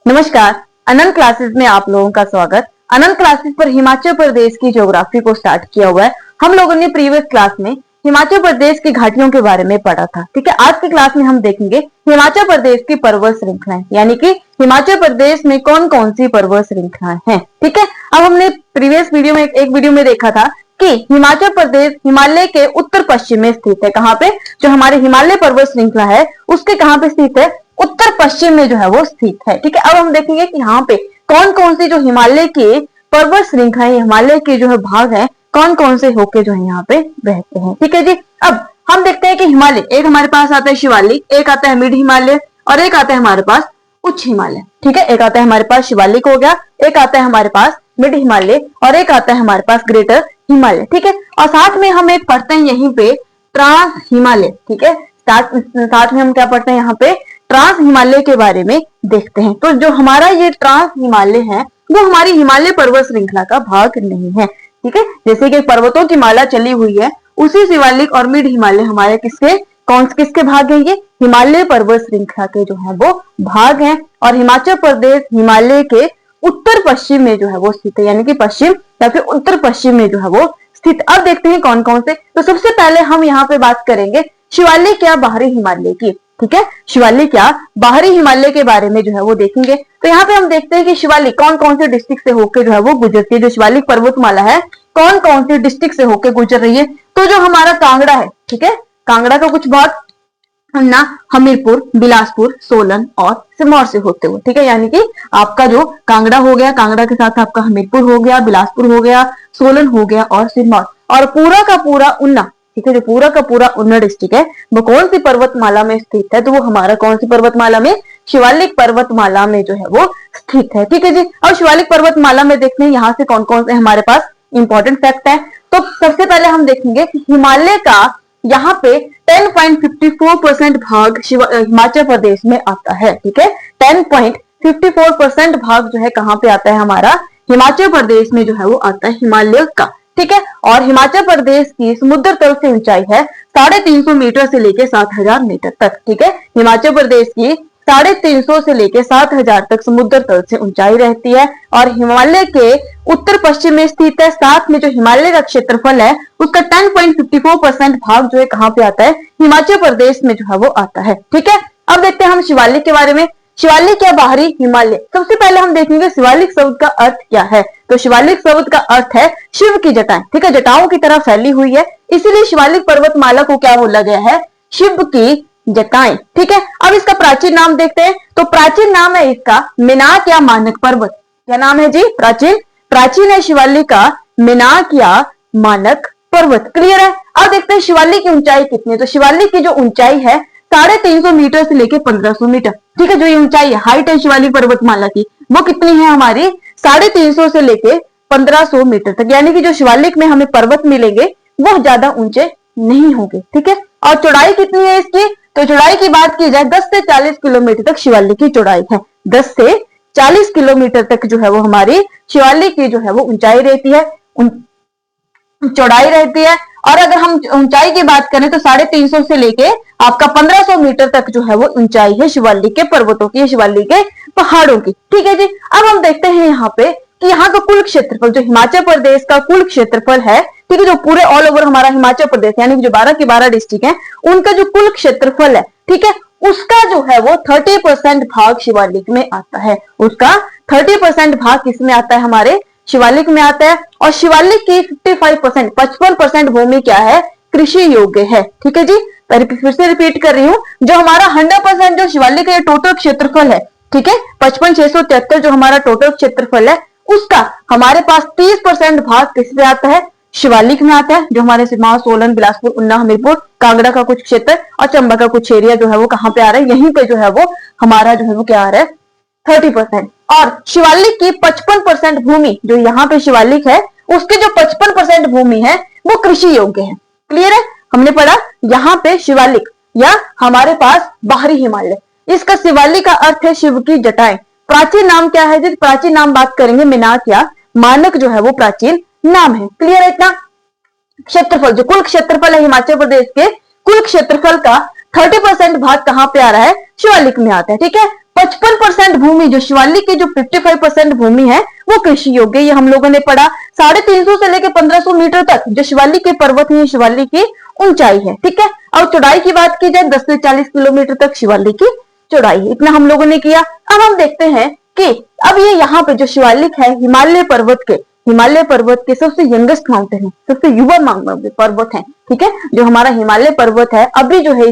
नमस्कार। अनंत क्लासेस में आप लोगों का स्वागत। अनंत क्लासेस पर हिमाचल प्रदेश की ज्योग्राफी को स्टार्ट किया हुआ है। हम लोगों ने प्रीवियस क्लास में हिमाचल प्रदेश की घाटियों के बारे में पढ़ा था। ठीक है, आज की क्लास में हम देखेंगे हिमाचल प्रदेश की पर्वत श्रृंखलाएं, यानी कि हिमाचल प्रदेश में कौन कौन सी पर्वत श्रृंखलाएं हैं। ठीक है, अब हमने प्रीवियस वीडियो में एक वीडियो में देखा था कि हिमाचल प्रदेश हिमालय के उत्तर पश्चिम में स्थित है। कहाँ पे? जो हमारी हिमालय पर्वत श्रृंखला है उसके कहाँ पे स्थित है? उत्तर पश्चिम में जो है वो स्थित है। ठीक है, अब हम देखेंगे कि यहाँ पे कौन कौन सी जो हिमालय के पर्वत श्रृंखला है, हिमालय के जो है भाग है, कौन कौन से होके जो है यहाँ पे बहते हैं। ठीक है जी, अब हम देखते हैं कि हिमालय एक हमारे पास आता है शिवालिक, एक आता है मिड हिमालय और एक आता है हमारे पास उच्च हिमालय। ठीक है, एक आता है हमारे पास शिवालिक हो गया, एक आता है हमारे पास मिड हिमालय और एक आता है हमारे पास ग्रेटर हिमालय। ठीक है, और साथ में हम एक पढ़ते हैं यहीं पे ट्रांस हिमालय। ठीक है, साथ में हम क्या पढ़ते हैं यहाँ पे? ट्रांस हिमालय के बारे में देखते हैं। तो जो हमारा ये ट्रांस हिमालय है वो हमारी हिमालय पर्वत श्रृंखला का भाग नहीं है। ठीक है, जैसे कि पर्वतों की माला चली हुई है उसी शिवालिक और मिड हिमालय हमारे किसके भाग है? ये हिमालय पर्वत श्रृंखला के जो है वो भाग हैं। और हिमाचल प्रदेश हिमालय के उत्तर पश्चिम में जो है वो स्थित है, यानी कि पश्चिम या फिर उत्तर पश्चिम में जो है वो स्थित। अब देखते हैं कौन कौन से। तो सबसे पहले हम यहाँ पे बात करेंगे शिवालिक या बाहरी हिमालय की। ठीक है, शिवालिक या बाहरी हिमालय के बारे में जो है वो देखेंगे। तो यहाँ पे हम देखते हैं कि शिवालिक कौन कौन से डिस्ट्रिक्ट से होकर जो है वो गुजरती है। जो शिवालिक पर्वतमाला है कौन कौन से डिस्ट्रिक्ट से होकर गुजर रही है? तो जो हमारा कांगड़ा है, ठीक है, कांगड़ा का कुछ भाग ना हमीरपुर, बिलासपुर, सोलन और सिरमौर से होते हुए। ठीक है, यानी कि आपका जो कांगड़ा हो गया, कांगड़ा के साथ आपका हमीरपुर हो गया, बिलासपुर हो गया, सोलन हो गया और सिरमौर, और पूरा का पूरा उन्ना। ठीक है, जो पूरा का पूरा उन्ना डिस्ट्रिक्ट है वो कौन सी पर्वतमाला में स्थित है? तो वो हमारा कौन सी पर्वतमाला में? शिवालिक पर्वतमाला में जो है वो स्थित है। ठीक है जी, और शिवालिक पर्वतमाला में देखते हैं यहाँ से कौन कौन से हमारे पास इंपॉर्टेंट फैक्ट है। तो सबसे पहले हम देखेंगे कि हिमालय का यहाँ पे 10.54% भाग हिमाचल प्रदेश में आता है। ठीक है, 10.54% भाग जो है कहाँ पे आता है? हमारा हिमाचल प्रदेश में जो है वो आता है हिमालय का। ठीक है, और हिमाचल प्रदेश की समुद्र तल से ऊंचाई है 350 मीटर से लेके 7000 मीटर तक। ठीक है, हिमाचल प्रदेश की 350 से लेके 7000 तक समुद्र तल से ऊंचाई रहती है और हिमालय के उत्तर पश्चिम में स्थित है। साथ में जो हिमालय का क्षेत्रफल है उसका 10.54% भाग जो है कहाँ पे आता है? हिमाचल प्रदेश में जो है वो आता है। ठीक है, अब देखते हैं हम शिवालिक के बारे में। शिवालिक या बाहरी हिमालय, सबसे पहले हम देखेंगे शिवालिक शब्द का अर्थ क्या है। तो शिवालिक शब्द का अर्थ है शिव की जटाएं। ठीक है, जटाओं की तरह फैली हुई है, इसीलिए शिवालिक पर्वतमाला को क्या बोला गया है? शिव की जटाएं। ठीक है, अब इसका प्राचीन नाम देखते हैं। तो प्राचीन नाम है इसका मेनाक या मानक पर्वत। क्या नाम है जी? प्राचीन है शिवालिक का मेनाक या मानक पर्वत। क्लियर है? अब देखते हैं शिवालिक की ऊंचाई कितनी है। तो शिवालिक की जो ऊंचाई है 350 मीटर से लेके 1500 मीटर। ठीक है, जो ये ऊंचाई है, हाइट है शिवालिक पर्वतमाला की, वो कितनी है हमारी? 350 से लेके 1500 मीटर तक। यानी कि जो शिवालिक में हमें पर्वत मिलेंगे वो ज्यादा ऊंचे नहीं होंगे। ठीक है, और चौड़ाई कितनी है इसकी? तो चौड़ाई की बात की जाए 10 से 40 किलोमीटर तक शिवालिक की चौड़ाई है। 10 से 40 किलोमीटर तक जो है वो हमारी शिवालिक की जो है वो ऊंचाई रहती है, चौड़ाई रहती है। और अगर हम ऊंचाई की बात करें तो 350 से लेके आपका 1500 मीटर तक जो है वो ऊंचाई है शिवालिक के पर्वतों की, शिवालिक के पहाड़ों की। ठीक है जी, अब हम देखते हैं यहाँ पे कि यहाँ का कुल क्षेत्रफल, जो हिमाचल प्रदेश का कुल क्षेत्रफल है, ठीक है, जो पूरे ऑल ओवर हमारा हिमाचल प्रदेश यानी कि जो 12 की 12 डिस्ट्रिक्ट है उनका जो कुल क्षेत्रफल है, ठीक है, उसका जो है वो 30% भाग शिवालिक में आता है। उसका 30% भाग किसमें आता है? हमारे शिवालिक में आता है। और शिवालिक की 55% भूमि क्या है? कृषि योग्य है। ठीक है जी, फिर से रिपीट कर रही हूँ, जो हमारा 100% जो शिवालिक का टोटल क्षेत्रफल है, ठीक है, 55,673 जो हमारा टोटल क्षेत्रफल है उसका हमारे पास 30% भाग किसमें आता है? शिवालिक में आता है। जो हमारे सिरमौर, सोलन, बिलासपुर, उन्ना, हमीरपुर, कांगड़ा का कुछ क्षेत्र और चंबा का कुछ एरिया जो है वो कहाँ पे आ रहा है? यहीं पे जो है वो हमारा जो है वो क्या आ रहा है? 30%। और शिवालिक की 55% भूमि, जो यहाँ पे शिवालिक है उसके जो 55% भूमि है वो कृषि योग्य है। क्लियर है? हमने पढ़ा यहाँ पे शिवालिक या हमारे पास बाहरी हिमालय, इसका शिवालिक का अर्थ है शिव की जटाएं। प्राचीन नाम क्या है? जिस प्राचीन नाम बात करेंगे मेनाक या मानक जो है वो प्राचीन नाम है। क्लियर है इतना? क्षेत्रफल, जो कुल क्षेत्रफल है हिमाचल प्रदेश के कुल क्षेत्रफल का 30% भाग कहाँ पे आ रहा है, शिवालिक में आता है। ठीक है, 55% भूमि जो शिवालिक की जो 55% भूमि है वो कृषि योग्य, ये हम लोगों ने पढ़ा। 350 से लेकर 1500 मीटर तक जो शिवालिक के पर्वत है, शिवालिक की ऊंचाई है। ठीक है, और चौड़ाई की बात की जाए 10 से 40 किलोमीटर तक शिवालिक की चौड़ाई, इतना हम लोगों ने किया। अब हम देखते हैं कि अब ये यहाँ पे जो शिवालिक है हिमालय पर्वत के सबसे यंगेस्ट माउंटेन है, सबसे युवा पर्वत है। ठीक है, जो हमारा हिमालय पर्वत है अभी जो है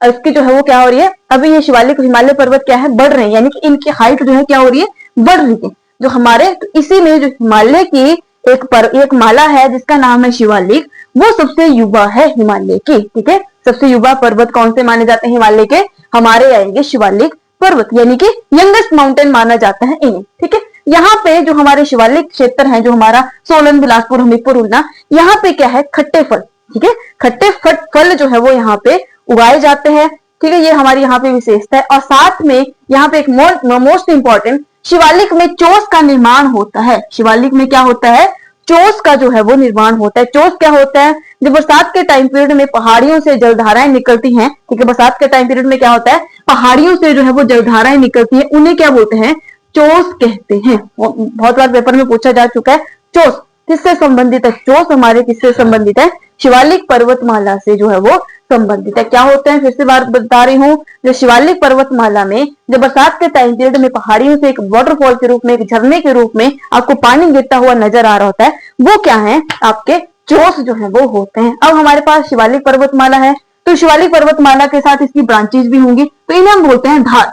इसकी जो है वो क्या हो रही है, अभी ये शिवालिक हिमालय पर्वत क्या है, बढ़ रहे हैं, यानी कि इनकी हाइट जो है क्या हो रही है, बढ़ रही है। जो हमारे तो इसी में जो हिमालय की एक माला है जिसका नाम है शिवालिक, वो सबसे युवा है हिमालय की। ठीक है, सबसे युवा पर्वत कौन से माने जाते हैं हिमालय के, हमारे आएंगे शिवालिक पर्वत, यानी कि यंगेस्ट माउंटेन माना जाता है इन्हें। ठीक है, यहाँ पे जो हमारे शिवालिक क्षेत्र है, जो हमारा सोलन, बिलासपुर, हमीरपुर, उन्ना, यहाँ पे क्या है, खट्टे फल। ठीक है, खट्टे फल जो है वो यहाँ पे उगाए जाते हैं। ठीक है, ये हमारी यहाँ पे विशेषता है। और साथ में यहाँ पे एक मोस्ट इंपॉर्टेंट, शिवालिक में चोस का निर्माण होता है। शिवालिक में क्या होता है, चोस का जो है वो निर्माण होता है। चोस क्या होता है, जब बरसात के टाइम पीरियड में पहाड़ियों से जलधाराएं निकलती हैं। ठीक है, बरसात के टाइम पीरियड में क्या होता है, पहाड़ियों से जो है वो जलधाराएं निकलती है, उन्हें क्या बोलते हैं, चोस कहते हैं। बहुत बार पेपर में पूछा जा चुका है, चोस किससे संबंधित है, चोस हमारे किससे संबंधित है, शिवालिक पर्वतमाला से जो है वो संबंधित है। क्या होते हैं, फिर से बार बता रही हूँ, जो शिवालिक पर्वतमाला में जब बरसात के टाइम पीरियड में पहाड़ियों से एक वाटरफॉल के रूप में, एक झरने के रूप में आपको पानी गिरता हुआ नजर आ रहा होता है, वो क्या है, आपके चोस जो है वो होते हैं। अब हमारे पास शिवालिक पर्वतमाला है, तो शिवालिक पर्वतमाला के साथ इसकी ब्रांचेस भी होंगी, तो इन्हें हम बोलते हैं धार।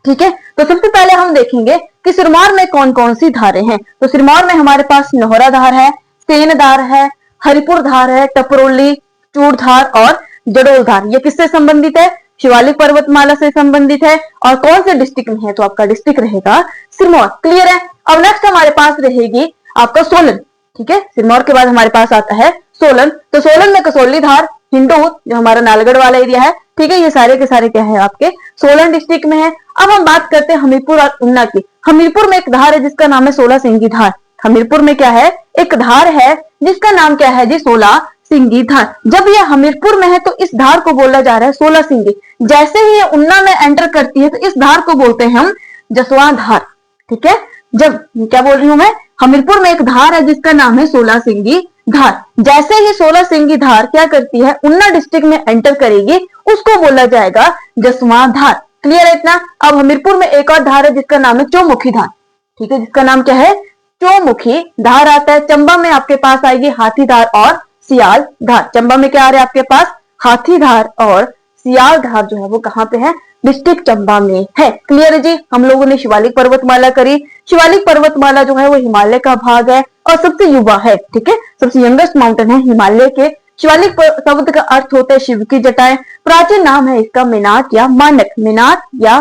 ठीक है, तो सबसे पहले हम देखेंगे कि सिरमौर में कौन कौन सी धारें हैं। तो सिरमौर में हमारे पास नोहरा धार है, सेन धार है, हरिपुर धार है, टपरोली, चूड़धार और जडोल धार। ये किससे संबंधित है, शिवालिक पर्वतमाला से संबंधित है। और कौन से डिस्ट्रिक्ट में है, तो आपका डिस्ट्रिक्ट रहेगा सिरमौर। क्लियर है। अब नेक्स्ट हमारे पास रहेगी आपका सोलन। ठीक है, सिरमौर के बाद हमारे पास आता है सोलन। तो सोलन में कसौली धार, हिंडूर जो हमारा नालगढ़ वाला एरिया है। ठीक है, ये सारे के सारे क्या है, आपके सोलन डिस्ट्रिक्ट में है। अब हम बात करते हैं हमीरपुर और उन्ना की। हमीरपुर में एक धार है जिसका नाम है 16 सिंगी धार। हमीरपुर में क्या है, एक धार है जिसका नाम क्या है जी, 16 सिंगी धार। जब ये हमीरपुर में है तो इस धार को बोला जा रहा है 16 सिंगी। जैसे ही ये उन्ना में एंटर करती है तो इस धार को बोलते हैं हम जसवा धार। ठीक है, जब क्या बोल रही हूं मैं, हमीरपुर में एक धार है जिसका नाम है 16 सिंगी धार। जैसे ही 16 सिंगी धार क्या करती है, उन्ना डिस्ट्रिक्ट में एंटर करेगी, उसको बोला जाएगा जसवा धार। क्लियर है इतना। अब हमीरपुर में एक और धार है जिसका नाम है चौमुखी धार। ठीक है, जिसका नाम क्या है, चौमुखी धार आता है। चंबा में आपके पास आएगी हाथी धार और सियाल धार। चंबा में क्या आ रहा है आपके पास, हाथी धार और सियाल धार जो है वो कहाँ पे है, डिस्ट्रिक्ट चंबा में है। क्लियर है जी। हम लोगों ने शिवालिक पर्वतमाला करी। शिवालिक पर्वतमाला जो है वो हिमालय का भाग है और सबसे युवा है। ठीक है, सबसे यंगेस्ट माउंटेन है हिमालय के। शिवालिक शब्द का अर्थ होता है शिव की जटाएं। प्राचीन नाम है इसका मेनाक या मानक। मेनाक या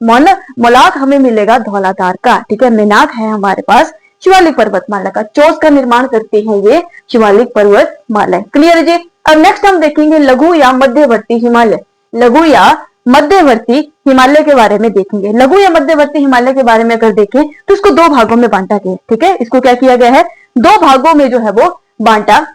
मानक, मोलाक हमें मिलेगा धौलाधार का। ठीक है, मेनाक है हमारे पास शिवालिक पर्वतमाला का। चोस का निर्माण करती है ये शिवालिक पर्वतमाला। क्लियर है जी। अब नेक्स्ट हम देखेंगे लघु या मध्यवर्ती हिमालय। लघु या मध्यवर्ती हिमालय के बारे में देखेंगे। लघु या मध्यवर्ती हिमालय के बारे में अगर देखें तो इसको दो भागों में बांटा गया। ठीक है, इसको क्या किया गया है, दो भागों में जो है वो बांटा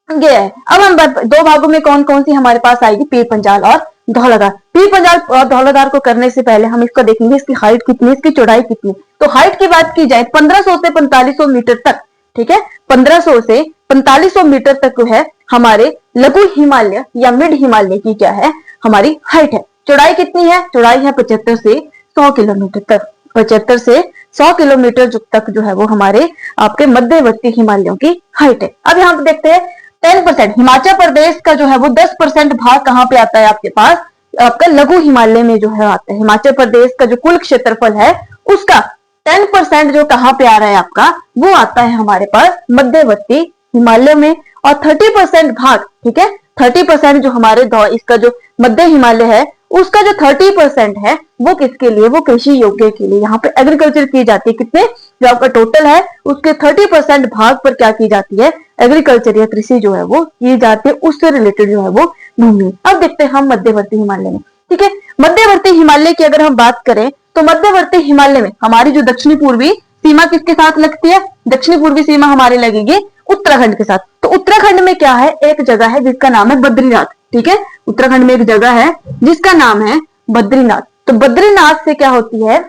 गया है। अब हम दो भागों में कौन कौन सी हमारे पास आएगी, पीर पंजाल और धौलाधार। पीर पंजाल और धौलाधार को करने से पहले हम इसको देखेंगे, इसकी हाइट कितनी, इसकी चौड़ाई कितनी। तो हाइट की बात की जाए 1500 से 4500 मीटर तक। ठीक है, 1500 से 4500 मीटर तक जो है हमारे लघु हिमालय या मिड हिमालय की क्या है, हमारी हाइट है। चौड़ाई कितनी है, चौड़ाई है 75 से 100 किलोमीटर तक। 75 से 100 किलोमीटर तक जो है वो हमारे आपके मध्यवर्ती हिमालयों की हाइट है। अब यहाँ पे देखते हैं 10%, हिमाचल प्रदेश का जो है वो 10% भाग कहाँ पे आता है आपके पास, आपका लघु हिमालय में जो है आता है। हिमाचल प्रदेश का जो कुल क्षेत्रफल है उसका 10% जो कहाँ पे आ रहा है आपका, वो आता है हमारे पास मध्यवर्ती हिमालय में। और 30% भाग, ठीक है, 30% जो हमारे इसका जो मध्य हिमालय है उसका जो 30% है वो किसके लिए, वो कृषि योग्य के लिए। यहाँ पे एग्रीकल्चर की जाती है। कितने, जो आपका टोटल है उसके 30% भाग पर क्या की जाती है, एग्रीकल्चर या कृषि जो है वो की जाती है, उससे रिलेटेड जो है वो भूमि। अब देखते हैं हम मध्यवर्ती हिमालय में। ठीक है, मध्यवर्ती हिमालय की अगर हम बात करें तो मध्यवर्ती हिमालय में हमारी जो दक्षिणी पूर्वी सीमा किसके साथ लगती है, दक्षिणी पूर्वी सीमा हमारी लगेगी उत्तराखंड के साथ। तो उत्तराखंड में क्या है, एक जगह है जिसका नाम है बद्रीनाथ। ठीक है, उत्तराखंड में एक जगह है जिसका नाम है बद्रीनाथ। तो बद्रीनाथ से क्या होती है,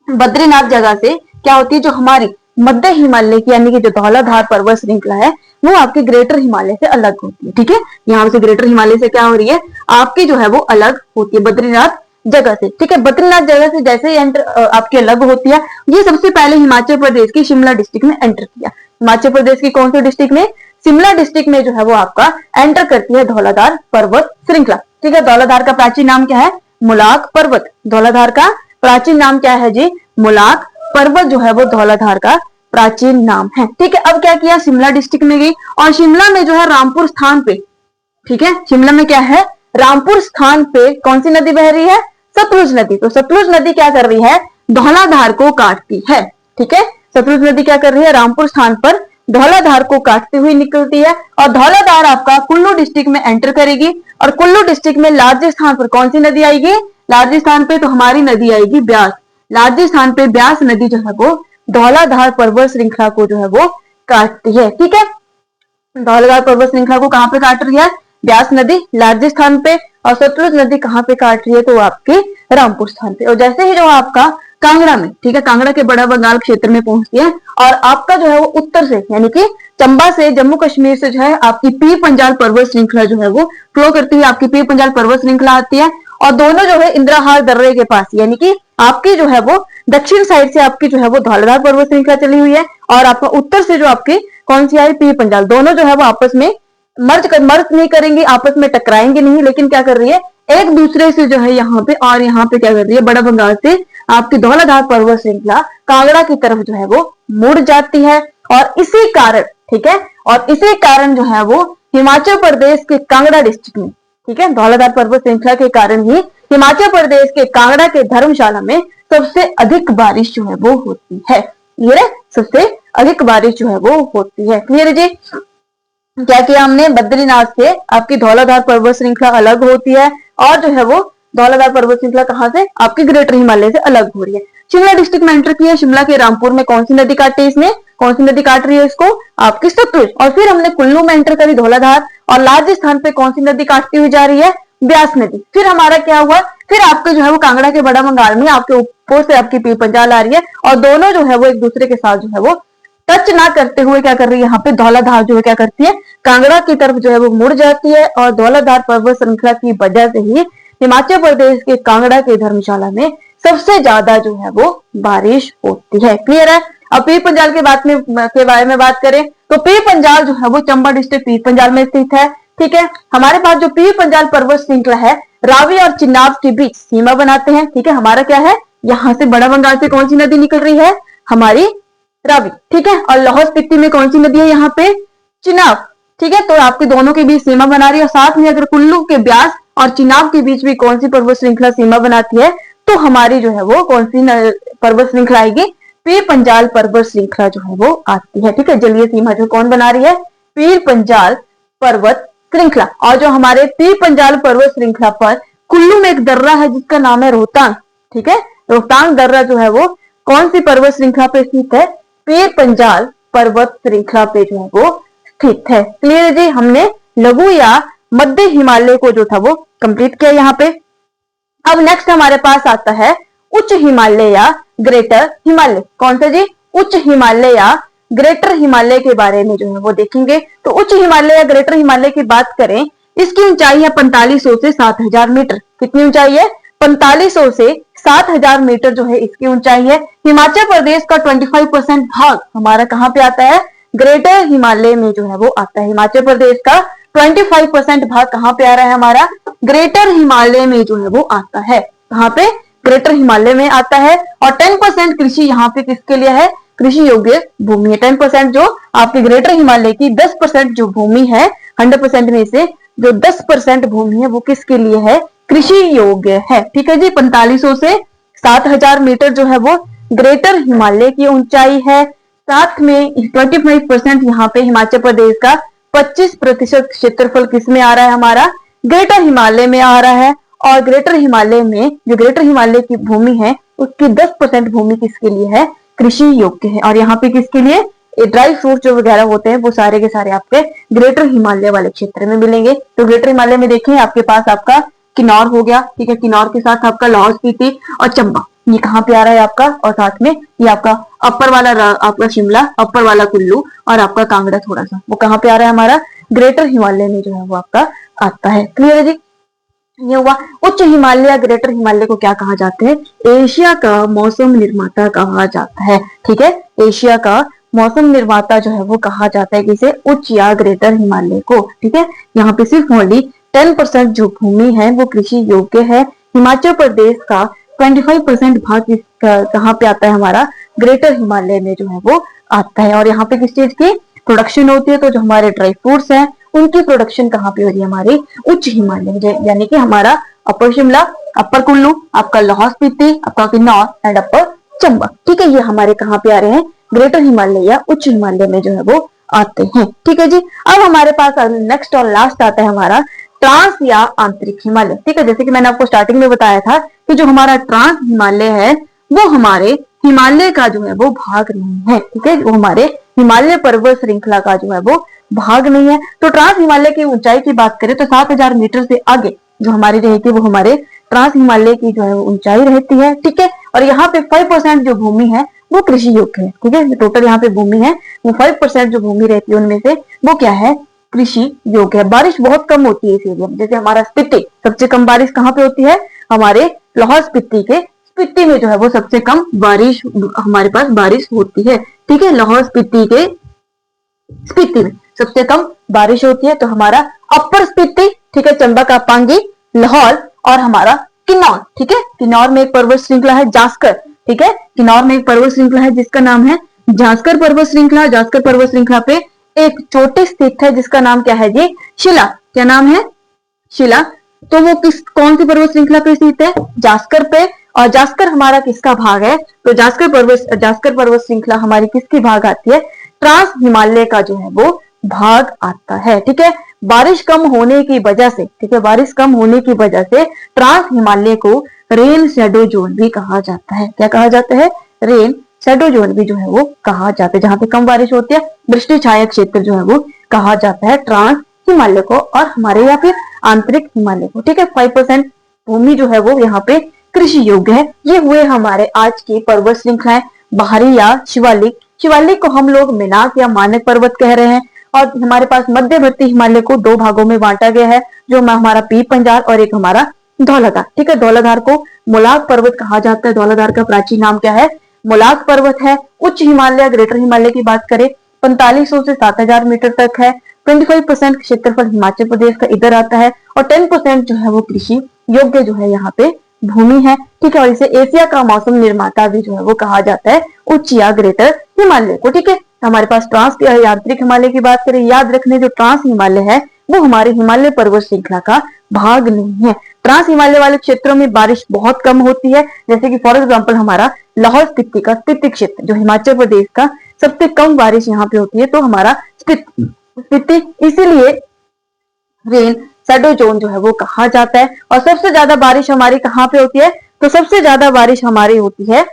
बद्रीनाथ जगह से क्या होती है, जो हमारी मध्य हिमालय की यानी कि जो धौलाधार पर्वत श्रृंखला है वो आपके ग्रेटर हिमालय से अलग होती है। ठीक है, यहाँ से ग्रेटर हिमालय से क्या हो रही है, आपकी जो है वो अलग होती है बद्रीनाथ जगह से। ठीक है, बद्रीनाथ जगह से जैसे ही एंटर आपकी अलग होती है, ये सबसे पहले हिमाचल प्रदेश की शिमला डिस्ट्रिक्ट में एंटर किया। हिमाचल प्रदेश की कौन सी डिस्ट्रिक्ट में, शिमला डिस्ट्रिक्ट में जो है वो आपका एंटर करती है धौलाधार पर्वत श्रृंखला। ठीक है, धौलाधार का प्राचीन नाम क्या है, मुलाक पर्वत। धौलाधार का प्राचीन नाम क्या है जी, मुलाक पर्वत जो है वो धौलाधार का प्राचीन नाम है। ठीक है, अब क्या किया, शिमला डिस्ट्रिक्ट में गई और शिमला में जो है रामपुर स्थान पे, ठीक है, शिमला में क्या है, रामपुर स्थान पे कौन सी नदी बह रही है, सतलुज नदी। तो सतलुज नदी क्या कर रही है, धौलाधार को काटती है। ठीक है, सतलुज नदी क्या कर रही है, रामपुर स्थान पर धौलाधार को काटती हुई निकलती है और धौलाधार आपका कुल्लू डिस्ट्रिक्ट में एंटर करेगी और कुल्लू डिस्ट्रिक्ट में लार्जेस्ट स्थान पर कौन सी नदी आएगी, लार्जेस्ट स्थान पे तो हमारी नदी आएगी ब्यास। लार्जेस्ट स्थान पे ब्यास नदी जो है वो धौलाधार पर्वत श्रृंखला को जो है वो काटती है। ठीक है, धौलाधार पर्वत श्रृंखला को कहां पे काट रही है, ब्यास नदी लार्जेस्ट स्थान पे, और सतलुज नदी कहां पे काट रही है, तो आपके रामपुर स्थान पे। और जैसे ही जो आपका कांगड़ा में, ठीक है, कांगड़ा के बड़ा बंगाल क्षेत्र में पहुंचती है और आपका जो है वो उत्तर से यानी कि चंबा से, जम्मू कश्मीर से जो है आपकी पीर पंजाल पर्वत श्रृंखला जो है वो फ्लो करती है, आपकी पीर पंजाल पर्वत श्रृंखला आती है और दोनों जो है इंद्राहार दर्रे के पास यानी कि आपकी जो है वो दक्षिण साइड से आपकी जो है वो धौलाधार पर्वत श्रृंखला चली हुई है और आपका उत्तर से जो आपकी कौन सी आई, पीर पंजाल। दोनों जो है वो आपस में मर्ज नहीं करेंगे, आपस में टकराएंगे नहीं, लेकिन क्या कर रही है, एक दूसरे से जो है यहाँ पे और यहाँ पे क्या कर रही है, बड़ा बंगाल से आपकी धौलाधार पर्वत श्रृंखला कांगड़ा की तरफ जो है वो मुड़ जाती है। और इसी कारण, ठीक है, और इसी कारण जो है वो हिमाचल प्रदेश के कांगड़ा डिस्ट्रिक्ट में, ठीक है, धौलाधार पर्वत श्रृंखला के कारण ही हिमाचल प्रदेश के कांगड़ा के धर्मशाला में सबसे अधिक बारिश जो है वो होती है। क्लियर है, सबसे अधिक बारिश जो है वो होती है। क्लियर है जी, क्या किया हमने, बद्रीनाथ से आपकी धौलाधार पर्वत श्रृंखला अलग होती है और जो है वो धौलाधार पर्वत श्रृंखला कहां से, आपके ग्रेटर हिमालय से अलग हो रही है। शिमला डिस्ट्रिक्ट में एंटर किया, शिमला के रामपुर में कौन सी नदी काटी है, इसने कौन सी नदी काट रही है इसको, आपकी सतलुज। और फिर हमने कुल्लू में एंटर करी धौलाधार और लार्ज स्थान पे कौन सी नदी काटती हुई जा रही है, ब्यास नदी। फिर हमारा क्या हुआ, फिर आपके जो है वो कांगड़ा के बड़ा बंगाल में आपके ऊपर से आपकी पीर पंजाल आ रही है और दोनों जो है वो एक दूसरे के साथ जो है वो टच ना करते हुए क्या कर रही है, यहाँ पे धौलाधार जो है क्या करती है, कांगड़ा की तरफ जो है वो मुड़ जाती है और धौलाधार पर्वत श्रृंखला की वजह से ही हिमाचल प्रदेश के कांगड़ा के धर्मशाला में सबसे ज्यादा जो है वो बारिश होती है। क्लियर है। अब पीर पंजाल के बारे में बात करें तो पीर पंजाल जो है वो चंबा डिस्ट्रिक्ट पीर पंजाल में स्थित है। ठीक है, हमारे पास जो पीर पंजाल पर्वत श्रृंखला है रावी और चिनाब के बीच सीमा बनाते हैं। ठीक है, हमारा क्या है, यहाँ से बड़ा बंगाल से कौन सी नदी निकल रही है, हमारी रावी। ठीक है, और लाहौल स्पीति में कौन सी नदी है, यहाँ पे चिनाब। ठीक है, तो आपके दोनों के बीच सीमा बना रही है। और साथ में अगर कुल्लू के ब्यास और चिनाब के बीच भी कौन सी पर्वत श्रृंखला सीमा बनाती है, तो हमारी जो है वो कौन सी पर्वत श्रृंखला आएगी, पीर पंजाल पर्वत श्रृंखला जो है वो आती है। ठीक है, जलीय सीमा जो कौन बना रही है, पीर पंजाल पर्वत श्रृंखला। और जो हमारे पीर पंजाल पर्वत श्रृंखला पर कुल्लू में एक दर्रा है जिसका नाम है रोहतांग। ठीक है, रोहतांग दर्रा जो है वो कौन सी पर्वत श्रृंखला पे स्थित है, पीर पंजाल पर्वत श्रृंखला पे जो है वो स्थित है। क्लियर जी, हमने लघु या मध्य हिमालय को जो था वो कंप्लीट किया यहाँ पे। अब नेक्स्ट हमारे पास आता है उच्च हिमालय या ग्रेटर हिमालय। कौन सा जी, उच्च हिमालय या ग्रेटर हिमालय के बारे में जो है वो देखेंगे। तो उच्च हिमालय या ग्रेटर हिमालय की बात करें, इसकी ऊंचाई है 4500 से 7000 मीटर। कितनी ऊंचाई है, 4500 से 7000 मीटर जो है इसकी ऊंचाई है। हिमाचल प्रदेश का 25% भाग हमारा कहाँ पे आता है, ग्रेटर हिमालय में जो है वो आता है। हिमाचल प्रदेश का 25% भाग कहाँ पे आ रहा है, हमारा ग्रेटर हिमालय में जो है वो आता है। कहाँ पे, ग्रेटर हिमालय में आता है। और 10% कृषि यहाँ पे किसके लिए है, कृषि योग्य भूमि है। 10% जो आपके ग्रेटर हिमालय की 10% जो भूमि है, 100% में से जो 10% भूमि है वो किसके लिए है, कृषि योग्य है। ठीक है जी, 4500 से 7000 मीटर जो है वो ग्रेटर हिमालय की ऊंचाई है। साथ में 25% यहाँ पे हिमाचल प्रदेश का 25% क्षेत्रफल किसमें आ रहा है, हमारा ग्रेटर हिमालय में आ रहा है। और ग्रेटर हिमालय में जो ग्रेटर हिमालय की भूमि है उसकी 10% भूमि किसके लिए है, कृषि योग्य है। और यहाँ पे किसके लिए, ड्राई फ्रूट जो वगैरह होते हैं वो सारे के सारे आपके ग्रेटर हिमालय वाले क्षेत्र में मिलेंगे। तो ग्रेटर हिमालय में देखिए आपके पास आपका किन्नौर हो गया, ठीक है, किन्नौर के साथ आपका लाहौल स्पीति और चंबा, ये कहाँ पे आ रहा है आपका, और साथ में ये आपका अपर वाला आपका शिमला, अपर वाला कुल्लू और आपका कांगड़ा थोड़ा सा, वो कहाँ पे आ रहा है हमारा ग्रेटर हिमालय में जो है वो आपका आता है। क्लियर है जी। ये हुआ उच्च हिमालय। ग्रेटर हिमालय को क्या कहा जाता है, एशिया का मौसम निर्माता कहा जाता है। ठीक है, एशिया का मौसम निर्माता जो है वो कहा जाता है किसे, उच्च या ग्रेटर हिमालय को। ठीक है, यहाँ पे सिर्फ ओनली 10% जो भूमि है वो कृषि योग्य है। हिमाचल प्रदेश का 25% भाग कहाँ पे आता है हमारा ग्रेटर हिमालय में जो है वो आता है। और यहाँ पे किस चीज की प्रोडक्शन होती है, तो जो हमारे ड्राई फ्रूट्स हैं उनकी प्रोडक्शन कहाँ पे हो रही है, हमारे उच्च हिमालय, यानी कि हमारा अपर शिमला, अपर कुल्लू, आपका लाहौल स्पीति, आपका किन्नौर एंड अपर चंबा। ठीक है, ये हमारे कहाँ पे आ रहे हैं, ग्रेटर हिमालय या उच्च हिमालय में जो है वो आते हैं। ठीक है जी। अब हमारे पास नेक्स्ट और लास्ट आता है हमारा ट्रांस या आंतरिक हिमालय। ठीक है, जैसे कि मैंने आपको स्टार्टिंग में बताया था कि जो हमारा ट्रांस हिमालय है वो हमारे हिमालय का जो है वो भाग नहीं है। ठीक है, वो हमारे हिमालय पर्वत श्रृंखला का जो है वो भाग नहीं है। तो ट्रांस हिमालय की ऊंचाई की बात करें तो 7000 मीटर से आगे जो हमारी रहेगी वो हमारे ट्रांस हिमालय की जो है वो ऊंचाई रहती है। ठीक है, और यहाँ पे 5% जो भूमि है वो कृषि योग्य है। ठीक है, टोटल यहाँ पे भूमि है वो 5% जो भूमि रहती है उनमें से वो क्या है, कृषि योग्य है। बारिश बहुत कम होती है इस एरिया में, जैसे हमारा स्पीति, सबसे कम बारिश कहाँ पे होती है, हमारे लाहौल स्पीति के स्पीति में जो है वो सबसे कम बारिश हमारे पास बारिश होती है। ठीक है, लाहौल स्पीति के स्पीति में सबसे कम बारिश होती है। तो हमारा अपर स्पीति, ठीक है, चंबा का पांगी, लाहौल और हमारा किन्नौर। ठीक है, किन्नौर में एक पर्वत श्रृंखला है जास्कर। ठीक है, किन्नौर में एक पर्वत श्रृंखला है जिसका नाम है जास्कर पर्वत श्रृंखला। जास्कर पर्वत श्रृंखला पे एक चोटी स्थित है जिसका नाम क्या है जी, शिला। क्या नाम है, शिला। तो वो कौन सी पर्वत श्रृंखला पे स्थित है, जास्कर पे। और जास्कर हमारा किसका भाग है, तो जास्कर पर्वत श्रृंखला हमारी किसकी भाग आती है, ट्रांस हिमालय का जो है वो भाग आता है। ठीक है, बारिश कम होने की वजह से, ठीक है, बारिश कम होने की वजह से ट्रांस हिमालय को रेन शेडो जोन भी कहा जाता है। क्या कहा जाता है, रेन शेडो जोन भी जो है वो कहा जाता है, जहां पे कम बारिश होती है, वृष्टि छाया क्षेत्र जो है वो कहा जाता है ट्रांस हिमालय को और हमारे या फिर आंतरिक हिमालय को। ठीक है, 5% भूमि जो है वो यहाँ पे कृषि योग्य है। ये हुए हमारे आज की पर्वत श्रृंखलाएं, बाहरी या शिवालिक। शिवालिक को हम लोग मिनाक या मानक पर्वत कह रहे हैं। और हमारे पास मध्यवर्ती हिमालय को 2 भागों में बांटा गया है, जो हमारा पीर पंजाल और एक हमारा धौलाधार। ठीक है, धौलाधार को मोलाग पर्वत कहा जाता है। धौलाधार का प्राचीन नाम क्या है, मोलाग पर्वत है। उच्च हिमालय, ग्रेटर हिमालय की बात करें 4500 से 7000 मीटर तक है। 25% क्षेत्रफल हिमाचल प्रदेश का इधर आता है और 10% जो है वो कृषि योग्य जो है यहाँ पे भूमि है। ठीक है, और इसे एशिया का मौसम निर्माता भी जो है वो कहा जाता है, उच्च या ग्रेटर हिमालय को। ठीक है, हमारे पास ट्रांस आंतरिक हिमालय की बात करें, याद रखने जो ट्रांस हिमालय है वो हमारे हिमालय पर्वत श्रृंखला का भाग नहीं है। ट्रांस हिमालय वाले क्षेत्रों में बारिश बहुत कम होती है, जैसे कि फॉर एग्जांपल हमारा लाहौल स्पीति का स्पीति क्षेत्र जो हिमाचल प्रदेश का सबसे कम बारिश यहाँ पे होती है, तो हमारा स्पीति इसीलिए रेन शेडो जोन जो है वो कहा जाता है। और सबसे ज्यादा बारिश हमारी कहाँ पे होती है, तो सबसे ज्यादा बारिश हमारी होती है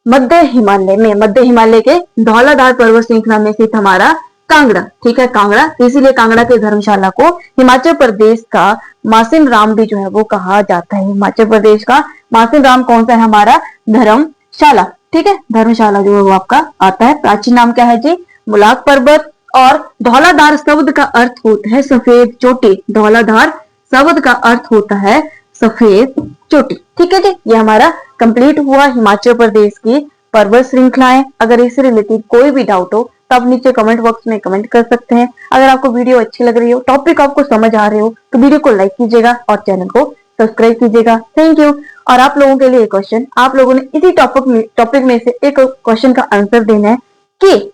मध्य हिमालय में। मध्य हिमालय के धौलाधार पर्वत श्रृंखला में स्थित हमारा कांगड़ा। ठीक है, कांगड़ा, इसीलिए कांगड़ा के धर्मशाला को हिमाचल प्रदेश का मासिन राम भी जो है वो कहा जाता है। हिमाचल प्रदेश का मासिन राम कौन सा है, हमारा धर्मशाला। ठीक है, धर्मशाला जो है वो आपका आता है। प्राचीन नाम क्या है जी, मोलाग पर्वत। और धौलाधार शब्द का अर्थ होता है सफेद चोटी। धौलाधार शब्द का अर्थ होता है सफेद चोटी। ठीक है जी, ये हमारा कंप्लीट हुआ हिमाचल प्रदेश की पर्वत श्रृंखलाएं। अगर इससे रिलेटेड कोई भी डाउट हो तो आप नीचे कमेंट बॉक्स में कमेंट कर सकते हैं। अगर आपको वीडियो अच्छी लग रही हो, टॉपिक आपको समझ आ रहे हो, तो वीडियो को लाइक कीजिएगा और चैनल को सब्सक्राइब कीजिएगा। Thank you. और आप लोगों के लिए क्वेश्चन, आप लोगों ने इसी टॉपिक में से एक क्वेश्चन का आंसर देना है कि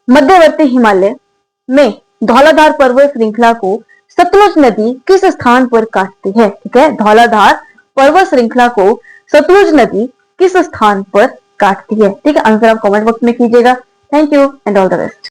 मध्यवर्ती हिमालय में धौलाधार पर्वत श्रृंखला को सतलुज नदी किस स्थान पर काटती है। ठीक है, धौलाधार पर्वत श्रृंखला को सतलुज नदी किस स्थान पर काटती है। ठीक है, आंसर आप कमेंट बॉक्स में कीजिएगा। Thank you and all the best.